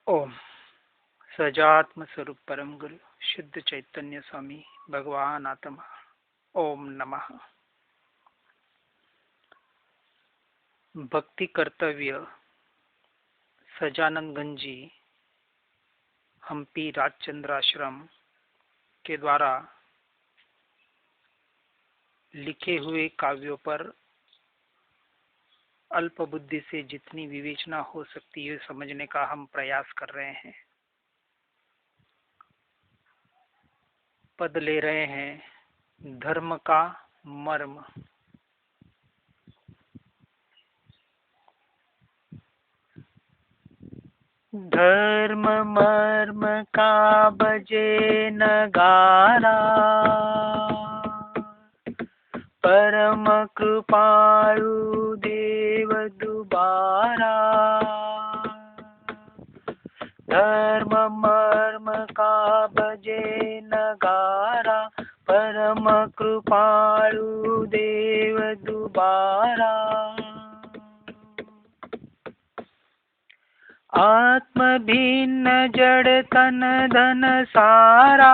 ओम सजात्म स्वरूप परम गुरु शुद्ध चैतन्य स्वामी भगवान आत्मा ओम नमः। भक्ति कर्तव्य सजानंद गंजी हम्पी राजचंद्र आश्रम के द्वारा लिखे हुए काव्यों पर अल्प बुद्धि से जितनी विवेचना हो सकती है समझने का हम प्रयास कर रहे हैं। पद ले रहे हैं धर्म का मर्म। धर्म मर्म का बजे नगारा, परम कृपालु देव दुबारा। धर्म मर्म का बजे नगारा, परम कृपालु देव दुबारा। आत्म भिन्न जड़ तन धन सारा,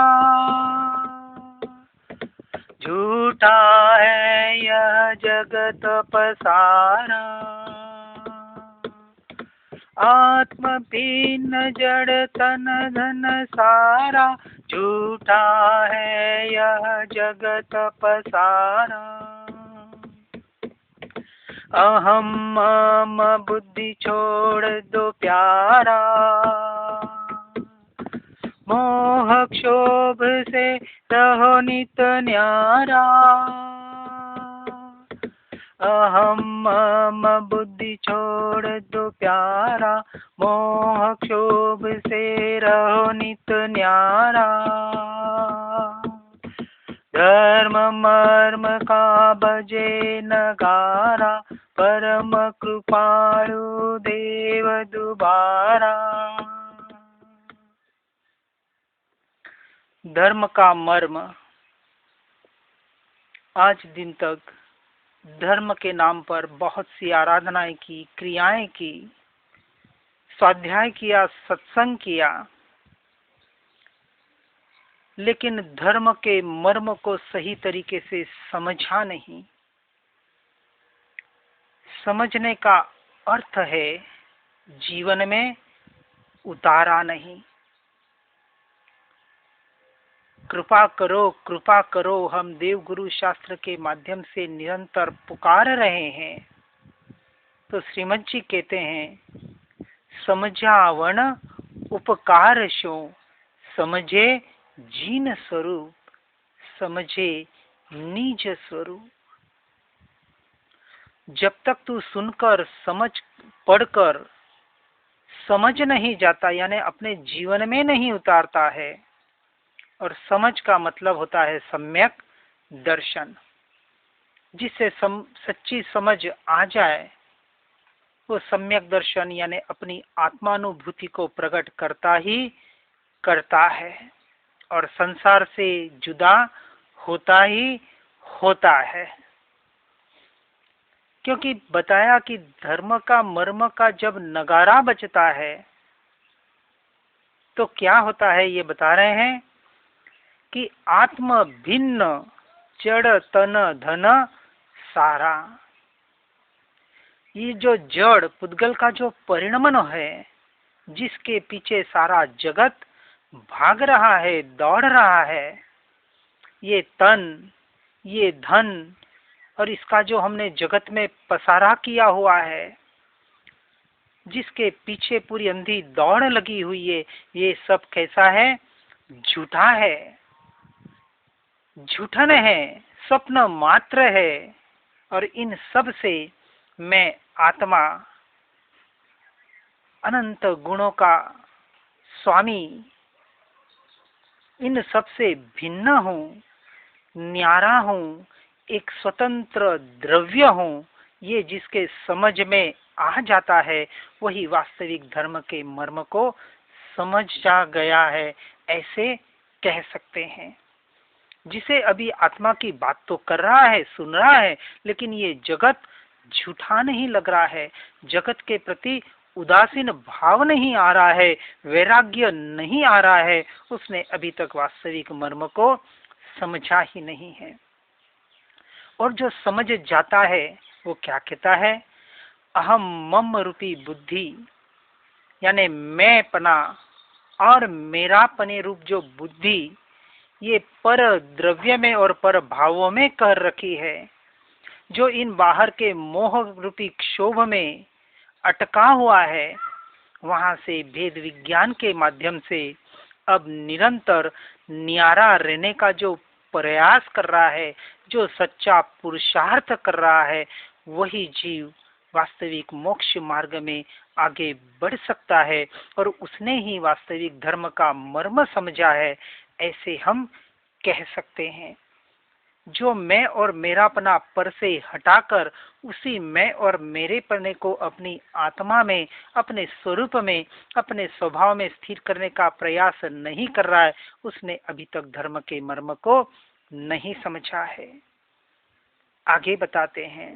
झूठा है यह जगत पसारा। आत्म भिन्न जड़ तन धन सारा, झूठा है यह जगत पसारा। अहम मम बुद्धि छोड़ दो प्यारा, मोह क्षोभ से रहो नित न्यारा। अहम मम बुद्धि छोड़ दो प्यारा, मोह क्षोभ से रहो नित न्यारा। धर्म मर्म का बजे नगारा, परम कृपालु देव दुबारा। धर्म का मर्म। आज दिन तक धर्म के नाम पर बहुत सी आराधनाएं की, क्रियाएं की, स्वाध्याय किया, सत्संग किया, लेकिन धर्म के मर्म को सही तरीके से समझा नहीं। समझने का अर्थ है जीवन में उतारा नहीं। कृपा करो, कृपा करो, हम देव गुरु शास्त्र के माध्यम से निरंतर पुकार रहे हैं। तो श्रीमद जी कहते हैं, समझावन उपकार शो, समझे जीन स्वरूप, समझे निज स्वरूप। जब तक तू सुनकर, समझ पढ़कर समझ नहीं जाता, यानी अपने जीवन में नहीं उतारता है, और समझ का मतलब होता है सम्यक दर्शन, जिससे सच्ची समझ आ जाए, वो सम्यक दर्शन यानी अपनी आत्मानुभूति को प्रकट करता ही करता है और संसार से जुदा होता ही होता है। क्योंकि बताया कि धर्म का मर्म का जब नगारा बजता है तो क्या होता है, ये बता रहे हैं कि आत्म भिन्न जड़ तन धन सारा। ये जो जड़ पुद्गल का जो परिणमन है, जिसके पीछे सारा जगत भाग रहा है, दौड़ रहा है, ये तन, ये धन, और इसका जो हमने जगत में पसारा किया हुआ है, जिसके पीछे पूरी अंधी दौड़ लगी हुई है, ये सब कैसा है? झूठा है, झूठन है, स्वप्न मात्र है। और इन सब से मैं आत्मा, अनंत गुणों का स्वामी, इन सब से भिन्न हूँ, न्यारा हूँ, एक स्वतंत्र द्रव्य हूँ। ये जिसके समझ में आ जाता है, वही वास्तविक धर्म के मर्म को समझ जा गया है, ऐसे कह सकते हैं। जिसे अभी आत्मा की बात तो कर रहा है, सुन रहा है, लेकिन ये जगत झूठा नहीं लग रहा है, जगत के प्रति उदासीन भाव नहीं आ रहा है, वैराग्य नहीं आ रहा है, उसने अभी तक वास्तविक मर्म को समझा ही नहीं है। और जो समझ जाता है वो क्या कहता है, अहम मम रूपी बुद्धि, यानी मैंपना और मेरापने रूप जो बुद्धि ये पर द्रव्य में और पर भावों में कर रखी है, जो इन बाहर के मोह रूपी क्षोभ में अटका हुआ है, वहां से भेद विज्ञान के माध्यम से अब निरंतर न्यारा रहने का जो प्रयास कर रहा है, जो सच्चा पुरुषार्थ कर रहा है, वही जीव वास्तविक मोक्ष मार्ग में आगे बढ़ सकता है और उसने ही वास्तविक धर्म का मर्म समझा है, ऐसे हम कह सकते हैं। जो मैं और मेरापना पर से हटाकर उसी मैं और मेरेपने को अपनी आत्मा में, अपने स्वरूप में, अपने स्वभाव में स्थिर करने का प्रयास नहीं कर रहा है, उसने अभी तक धर्म के मर्म को नहीं समझा है। आगे बताते हैं,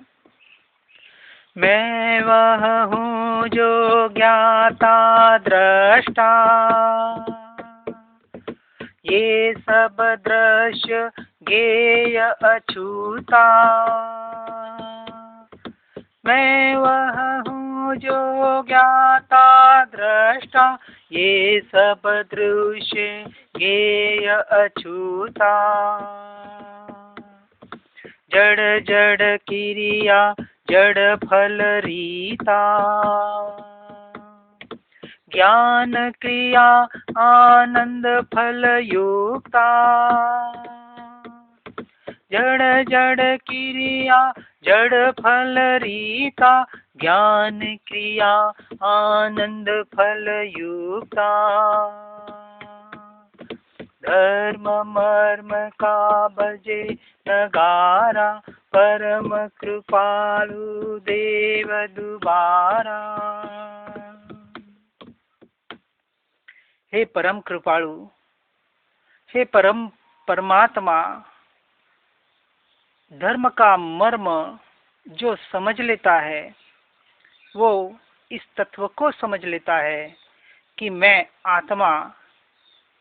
मैं वह हूँ जो ज्ञाता दृष्टा, ये सब दृश्य ज्ञेय अछूता। मैं वह हूँ जो ज्ञाता दृष्टा, ये सब दृश्य ज्ञेय अछूता। जड़ जड़ क्रिया जड़ फल रीता, ज्ञान क्रिया आनंद फल युक्ता। जड़ जड़ क्रिया जड़ फल रीता, ज्ञान क्रिया आनंद फल युक्ता। धर्म मर्म का बजे नगारा, परम कृपालु देव दुबारा। हे परम कृपालु, हे परम परमात्मा, धर्म का मर्म जो समझ लेता है वो इस तत्व को समझ लेता है कि मैं आत्मा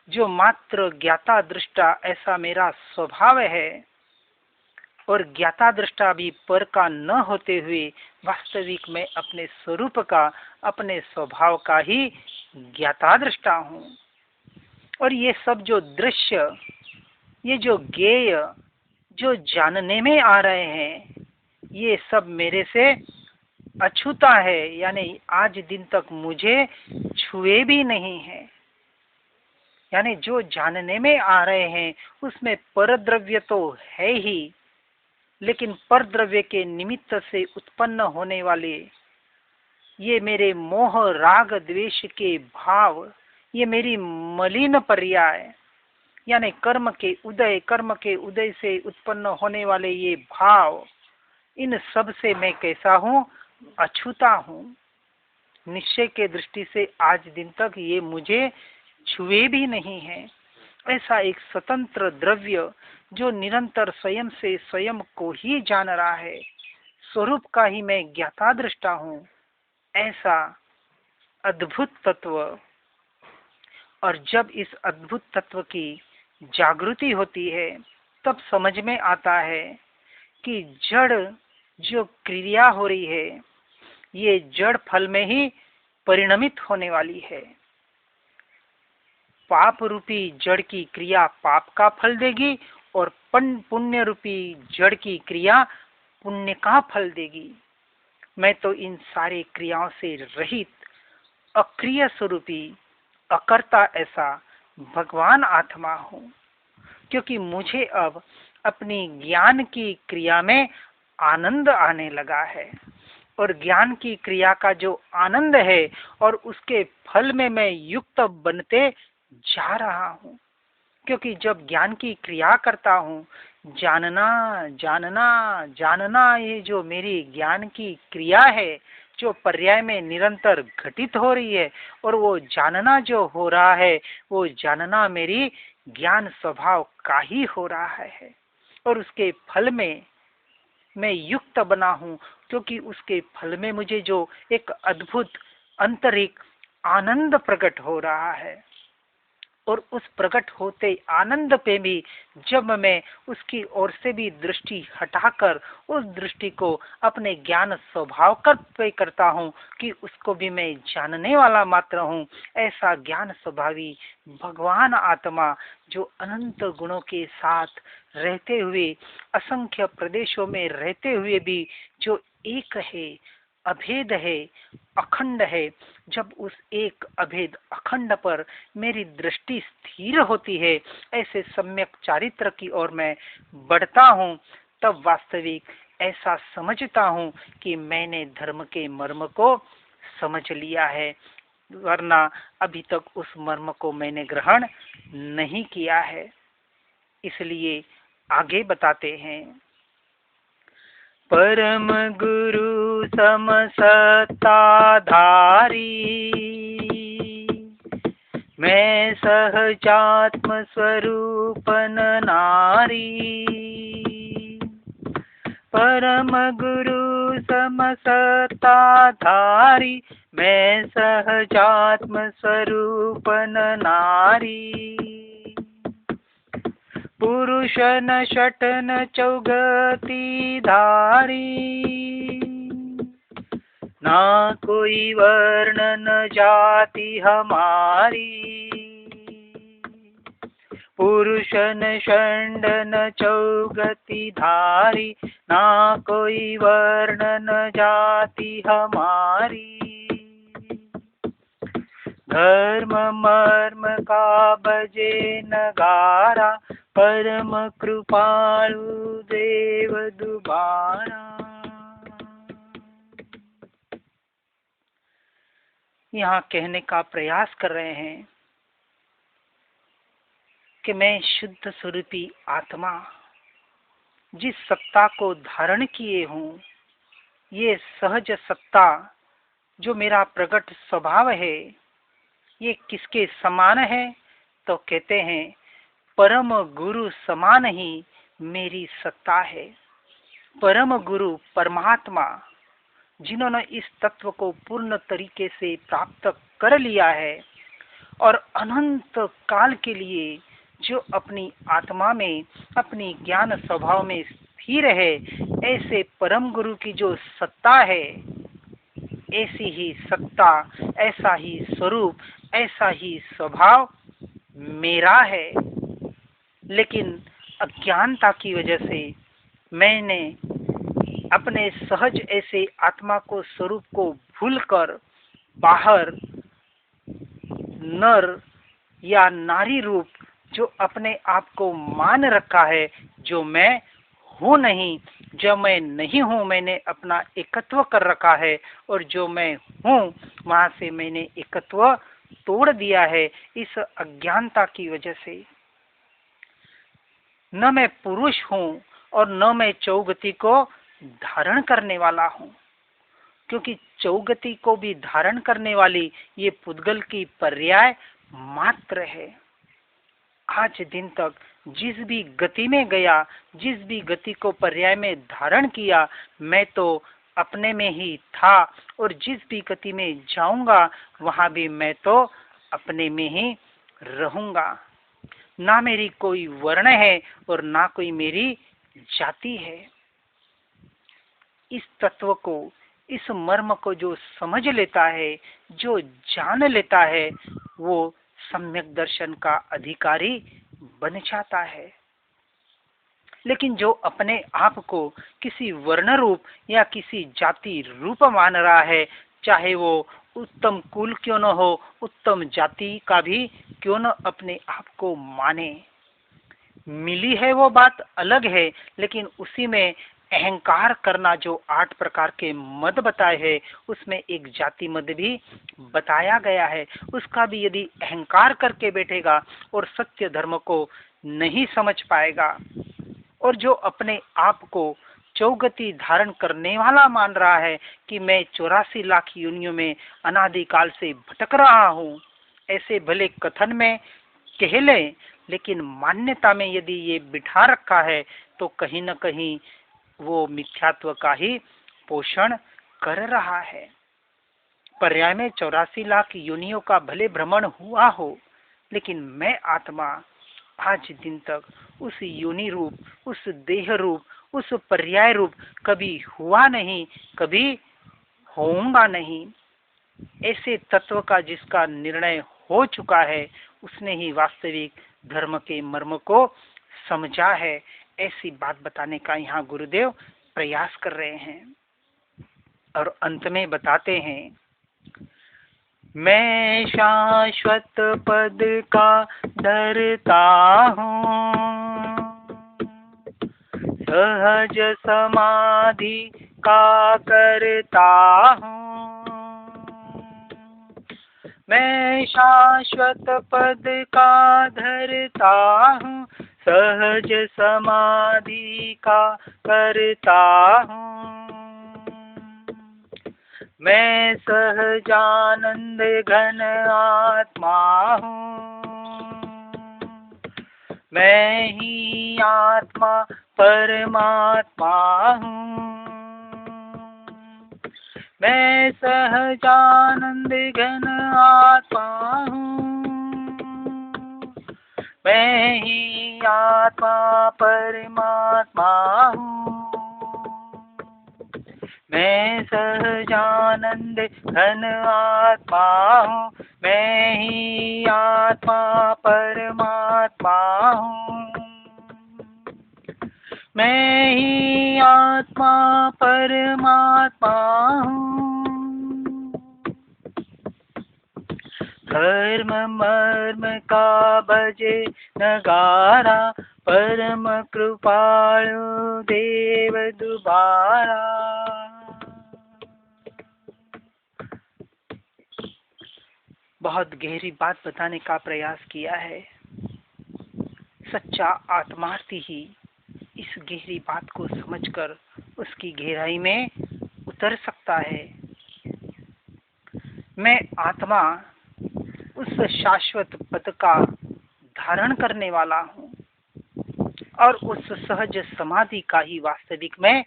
जो मात्र ज्ञाता दृष्टा ऐसा मेरा स्वभाव है, और ज्ञाता दृष्टा भी पर का न होते हुए वास्तविक में अपने स्वरूप का, अपने स्वभाव का ही ज्ञाता दृष्टा हूँ। और ये सब जो दृश्य, ये जो ज्ञेय, जो जानने में आ रहे हैं, ये सब मेरे से अछूता है, यानी आज दिन तक मुझे छुए भी नहीं है। यानी जो जानने में आ रहे हैं उसमें पर द्रव्य तो है ही, लेकिन पर द्रव्य के निमित्त से उत्पन्न होने वाले ये मेरे मोह राग द्वेष के भाव, ये मेरी मलिन पर्याय, यानी कर्म के उदय से उत्पन्न होने वाले ये भाव, इन सब से मैं कैसा हूँ, अछूता हूँ। निश्चय के दृष्टि से आज दिन तक ये मुझे छुए भी नहीं है। ऐसा एक स्वतंत्र द्रव्य जो निरंतर स्वयं से स्वयं को ही जान रहा है, स्वरूप का ही मैं ज्ञाता दृष्टा हूँ, ऐसा अद्भुत तत्व। और जब इस अद्भुत तत्व की जागृति होती है तब समझ में आता है कि जड़ जो क्रिया हो रही है ये जड़ फल में ही परिणमित होने वाली है। पाप रूपी जड़ की क्रिया पाप का फल देगी और पुण्य रूपी जड़ की क्रिया पुण्य का फल देगी। मैं तो इन सारे क्रियाओं से रहित अक्रिय स्वरूपी अकर्ता ऐसा भगवान आत्मा हूँ, क्योंकि मुझे अब अपनी ज्ञान की क्रिया में आनंद आने लगा है। और ज्ञान की क्रिया का जो आनंद है और उसके फल में मैं युक्त बनते जा रहा हूँ, क्योंकि जब ज्ञान की क्रिया करता हूँ, जानना जानना जानना, ये जो मेरी ज्ञान की क्रिया है जो पर्याय में निरंतर घटित हो रही है, और वो जानना जो हो रहा है वो जानना मेरी ज्ञान स्वभाव का ही हो रहा है। और उसके फल में मैं युक्त बना हूँ, क्योंकि उसके फल में मुझे जो एक अद्भुत आंतरिक आनंद प्रकट हो रहा है। और उस प्रकट होते आनंद पे भी जब मैं उसकी ओर से भी दृष्टि हटाकर उस दृष्टि को अपने ज्ञान स्वभाव कर पे करता हूँ कि उसको भी मैं जानने वाला मात्र हूँ, ऐसा ज्ञान स्वभावी भगवान आत्मा जो अनंत गुणों के साथ रहते हुए असंख्य प्रदेशों में रहते हुए भी जो एक है, अभेद है, अखंड है, जब उस एक अभेद अखंड पर मेरी दृष्टि स्थिर होती है, ऐसे सम्यक चारित्र की ओर मैं बढ़ता हूँ, तब वास्तविक ऐसा समझता हूँ कि मैंने धर्म के मर्म को समझ लिया है, वरना अभी तक उस मर्म को मैंने ग्रहण नहीं किया है। इसलिए आगे बताते हैं, परम गुरु समसत्ताधारी मैं सहजात्म स्वरूपन नारी। परम गुरु समसत्ताधारी मैं सहजात्म स्वरूपन नारी। पुरुष न षट न चौगति धारी ना कोई वर्ण न जाति हमारी। पुरुष न षंड न चौगति धारी ना कोई वर्ण न जाति हमारी। धर्म मर्म का बजे नगारा परम कृपालु देव दुबारा। यहाँ कहने का प्रयास कर रहे हैं कि मैं शुद्ध स्वरूपी आत्मा जिस सत्ता को धारण किए हूँ, ये सहज सत्ता जो मेरा प्रकट स्वभाव है, ये किसके समान है? तो कहते हैं परम गुरु समान ही मेरी सत्ता है। परम गुरु परमात्मा जिन्होंने इस तत्व को पूर्ण तरीके से प्राप्त कर लिया है और अनंत काल के लिए जो अपनी आत्मा में अपनी ज्ञान स्वभाव में स्थिर है, ऐसे परम गुरु की जो सत्ता है, ऐसी ही सत्ता, ऐसा ही स्वरूप, ऐसा ही स्वभाव मेरा है। लेकिन अज्ञानता की वजह से मैंने अपने सहज ऐसे आत्मा को स्वरूप को भूलकर बाहर नर या नारी रूप जो अपने आप को मान रखा है, जो मैं हूँ नहीं, जो मैं नहीं हूँ मैंने अपना एकत्व कर रखा है, और जो मैं हूँ वहां से मैंने एकत्व तोड़ दिया है। इस अज्ञानता की वजह से न मैं पुरुष हूँ और न मैं चौगति को धारण करने वाला हूँ, क्योंकि चौगति को भी धारण करने वाली ये पुद्गल की पर्याय मात्र है। आज दिन तक जिस भी गति में गया, जिस भी गति को पर्याय में धारण किया, मैं तो अपने में ही था, और जिस भी गति में जाऊंगा वहां भी मैं तो अपने में ही रहूंगा। ना मेरी कोई वर्ण है और ना कोई मेरी जाति है। इस तत्व को, इस मर्म को जो समझ लेता है, जो जान लेता है, वो सम्यक दर्शन का अधिकारी बन जाता है। लेकिन जो अपने आप को किसी वर्ण रूप या किसी जाति रूप मान रहा है, चाहे वो उत्तम कुल क्यों न हो, उत्तम जाति का भी क्यों न अपने आप को माने, मिली है वो बात अलग है, लेकिन उसी में अहंकार करना जो 8 प्रकार के मद बताए हैं, उसमें एक जाति मद भी बताया गया है। उसका भी यदि अहंकार करके बैठेगा और सत्य धर्म को नहीं समझ पाएगा, और जो अपने आप को चौगति धारण करने वाला मान रहा है कि मैं 84 लाख योनियों में अनादिकाल से भटक रहा हूँ, ऐसे भले कथन में कह ले, लेकिन मान्यता में यदि ये बिठा रखा है तो कहीं न कहीं वो मिथ्यात्व का ही पोषण कर रहा है। पर्याय में 84 लाख योनियों का भले भ्रमण हुआ हो, लेकिन मैं आत्मा आज दिन तक उस योनि रूप, उस देह रूप, उस पर्याय रूप कभी हुआ नहीं, कभी होऊंगा नहीं। ऐसे तत्व का जिसका निर्णय हो चुका है, उसने ही वास्तविक धर्म के मर्म को समझा है। ऐसी बात बताने का यहाँ गुरुदेव प्रयास कर रहे हैं और अंत में बताते हैं, मैं शाश्वत पद का धरता हूँ, सहज समाधि का करता हूँ। मैं शाश्वत पद का धरता हूँ, सहज समाधि का करता हूँ। मैं सहजानंद घन आत्मा हूँ, मैं ही आत्मा परमात्मा हूँ। मैं सहजानंद घन आत्मा हूँ, मैं ही आत्मा परमात्मा हूँ। मैं सहजानंद घन आत्मा हूँ, मैं ही आत्मा परमात्मा हूँ। मैं ही आत्मा परमात्मा हूँ। धर्म मर्म का बजे नगारा, परम कृपालु देव दुबारा। बहुत गहरी बात बताने का प्रयास किया है। सच्चा आत्मार्थी ही इस गहरी बात को समझकर उसकी गहराई में उतर सकता है। मैं आत्मा उस शाश्वत पद का धारण करने वाला हूँ और उस सहज समाधि का ही वास्तविक मैं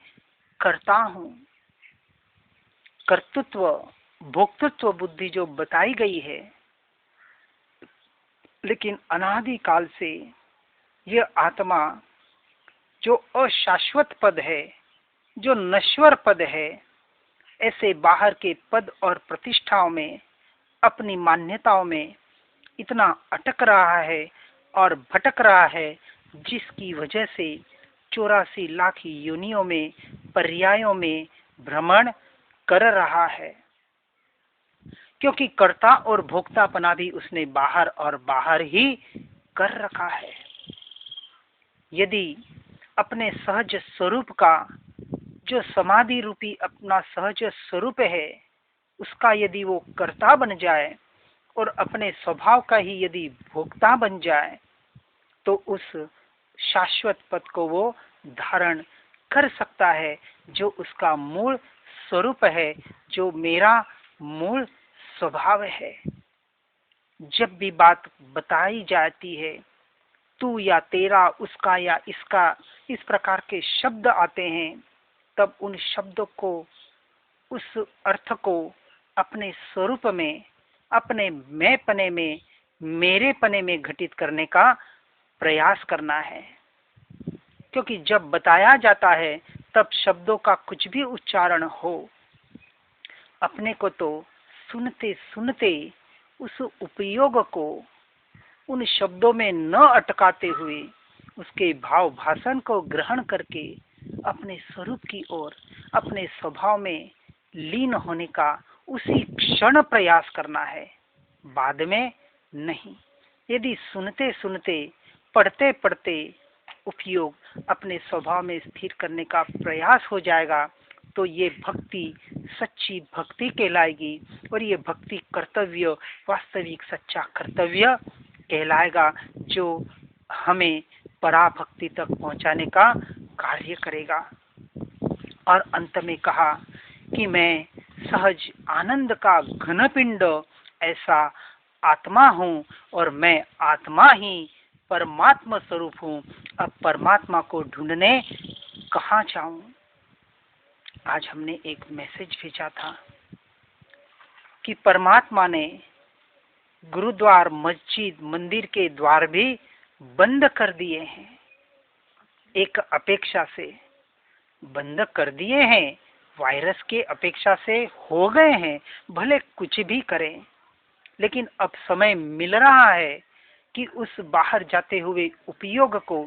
करता हूँ। कर्तृत्व भोक्तृत्व बुद्धि जो बताई गई है, लेकिन अनादि काल से यह आत्मा जो अशाश्वत पद है, जो नश्वर पद है, ऐसे बाहर के पद और प्रतिष्ठाओं में, अपनी मान्यताओं में इतना अटक रहा है और भटक रहा है, जिसकी वजह से 84 लाख योनियों में, पर्यायों में भ्रमण कर रहा है। क्योंकि कर्ता और भोक्तापना भी उसने बाहर और बाहर ही कर रखा है। यदि अपने सहज स्वरूप का, जो समाधि रूपी अपना सहज स्वरूप है, उसका यदि वो कर्ता बन जाए और अपने स्वभाव का ही यदि भोक्ता बन जाए, तो उस शाश्वत पद को वो धारण कर सकता है, जो उसका मूल स्वरूप है, जो मेरा मूल स्वभाव है। जब भी बात बताई जाती है, तू या तेरा, उसका या इसका, इस प्रकार के शब्द आते हैं, तब उन शब्दों को, उस अर्थ को अपने स्वरूप में, अपने मैं पने में, मेरे पने में घटित करने का प्रयास करना है। क्योंकि जब बताया जाता है, तब शब्दों का कुछ भी उच्चारण हो, अपने को तो सुनते सुनते उस उपयोग को उन शब्दों में न अटकाते हुए, उसके भाव भाषण को ग्रहण करके अपने स्वरूप की ओर, अपने स्वभाव में लीन होने का उसी क्षण प्रयास करना है, बाद में नहीं। यदि सुनते सुनते, पढ़ते पढ़ते उपयोग अपने स्वभाव में स्थिर करने का प्रयास हो जाएगा, तो ये भक्ति सच्ची भक्ति कहलाएगी और ये भक्ति कर्तव्य, वास्तविक सच्चा कर्तव्य कहलाएगा, जो हमें पराभक्ति तक पहुंचाने का कार्य करेगा। और अंत में कहा कि मैं सहज आनंद का घन पिंड ऐसा आत्मा हूँ और मैं आत्मा ही परमात्मा स्वरूप हूँ। अब परमात्मा को ढूंढने कहाँ जाऊं? आज हमने एक मैसेज भेजा था, कि परमात्मा ने गुरुद्वार, मस्जिद, मंदिर के द्वार भी बंद कर दिए हैं। एक अपेक्षा से बंद कर दिए हैं, वायरस के अपेक्षा से हो गए हैं, भले कुछ भी करें, लेकिन अब समय मिल रहा है कि उस बाहर जाते हुए उपयोग को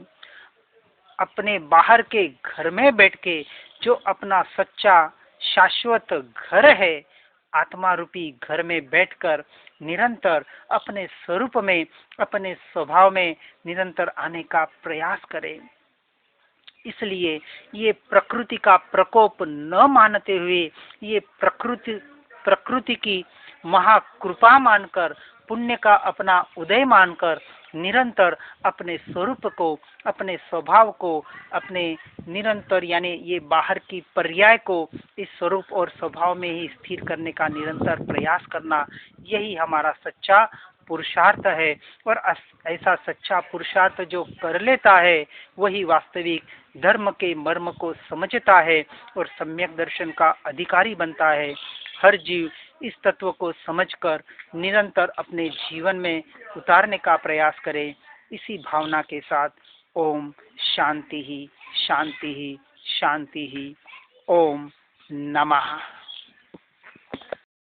अपने बाहर के घर में बैठ के जो अपना सच्चा शाश्वत घर है, आत्मा रूपी घर में बैठकर निरंतर अपने स्वरूप में, अपने स्वभाव में निरंतर आने का प्रयास करें। इसलिए ये प्रकृति का प्रकोप न मानते हुए, ये प्रकृति की महाकृपा मानकर, पुण्य का अपना उदय मानकर निरंतर अपने स्वरूप को, अपने स्वभाव को, अपने निरंतर यानी ये बाहर की पर्याय को इस स्वरूप और स्वभाव में ही स्थिर करने का निरंतर प्रयास करना, यही हमारा सच्चा पुरुषार्थ है। और ऐसा सच्चा पुरुषार्थ जो कर लेता है वही वास्तविक धर्म के मर्म को समझता है और सम्यक दर्शन का अधिकारी बनता है। हर जीव इस तत्व को समझकर निरंतर अपने जीवन में उतारने का प्रयास करे। इसी भावना के साथ ओम शांति ही शांति ही शांति ही। ओम नमः।